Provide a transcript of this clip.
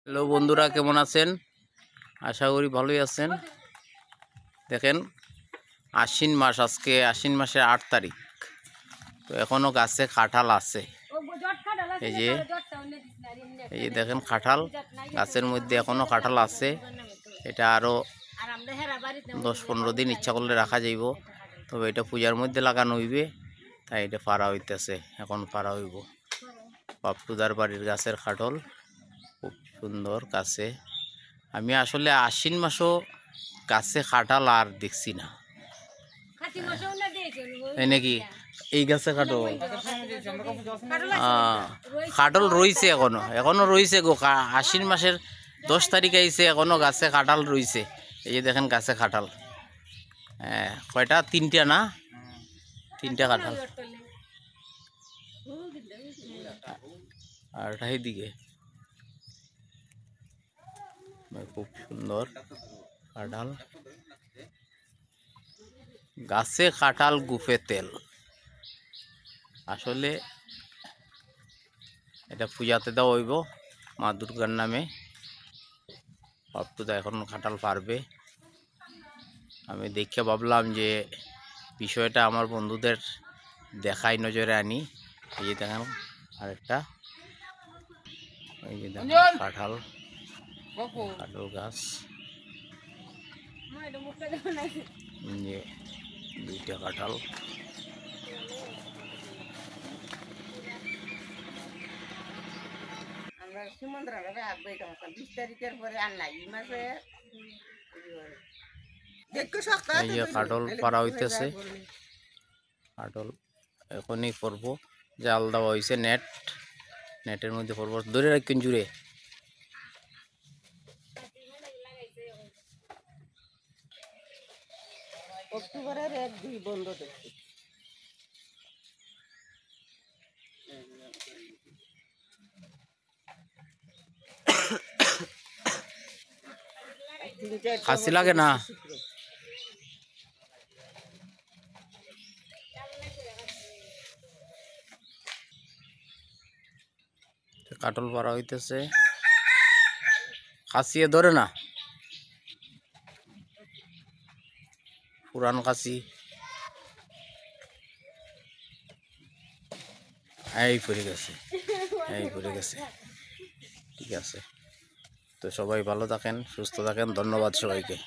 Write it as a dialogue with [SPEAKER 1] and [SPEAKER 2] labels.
[SPEAKER 1] Hello বন্ধুরা, কেমন আছেন? আশা করি ভালোই আছেন। দেখেন, আশ্বিন মাস, আজকে আশ্বিন মাসের 8 তারিখ। তো এখনও গাছে কাঁঠাল আছে। এই যে দেখেন, কাঁঠাল গাছের মধ্যে এখনও কাঁঠাল আছে। এটা আরও 10-15 দিন ইচ্ছা করলে রাখা যাইব। তবে এটা পূজার মধ্যে লাগানো হইবে, তাই এটা পাড়া হইতেছে। এখন পাড়া হইব। বাপটুদার বাড়ির গাছের কাঁঠাল খুব সুন্দর গাছে। আমি আসলে আশ্বিন মাসও গাছে কাঁঠাল আর দেখছি না, তাই নাকি? এই গাছে কাঁঠাল কাঁঠাল রইছে, এখনো রইছে গো। আশ্বিন মাসের 10 তারিখ আইছে, এখনো গাছে কাঁঠাল রইছে। এই যে দেখেন গাছে কাঁঠাল, কয়টা? 3টা না? 3টা কাঁঠাল। আর দিকে খুব সুন্দর কাঁঠাল। গাছে কাঁঠাল গুফে তেল। আসলে এটা পূজাতে দেওয়া হইব মা দুর্গার নামে। বাপটুদা এখন কাঁঠাল পারবে। আমি দেখে ভাবলাম যে বিষয়টা আমার বন্ধুদের দেখাই, নজরে আনি। এই যে দেখেন আরেকটা, এই যে দেখেন কাঁঠাল গাছ, যে 2টা কাঁঠাল। এই যে কাঁঠাল পাড়া হইতেছে। কাঁঠাল এখনই করবো, জাল দেওয়া হয়েছে, নেটের মধ্যে করবো। ধরে রাখবেন জুড়ে।
[SPEAKER 2] অক্টোবরের 1-2 বন্ধ দেখছি।
[SPEAKER 1] খাসি লাগে না? কাটল পাড়া হইতেছে, খাসিয়ে ধরে না, পুরান খাসি। এই পড়ে গেছে, ঠিক আছে। তো সবাই ভালো থাকেন, সুস্থ থাকেন। ধন্যবাদ সবাইকে।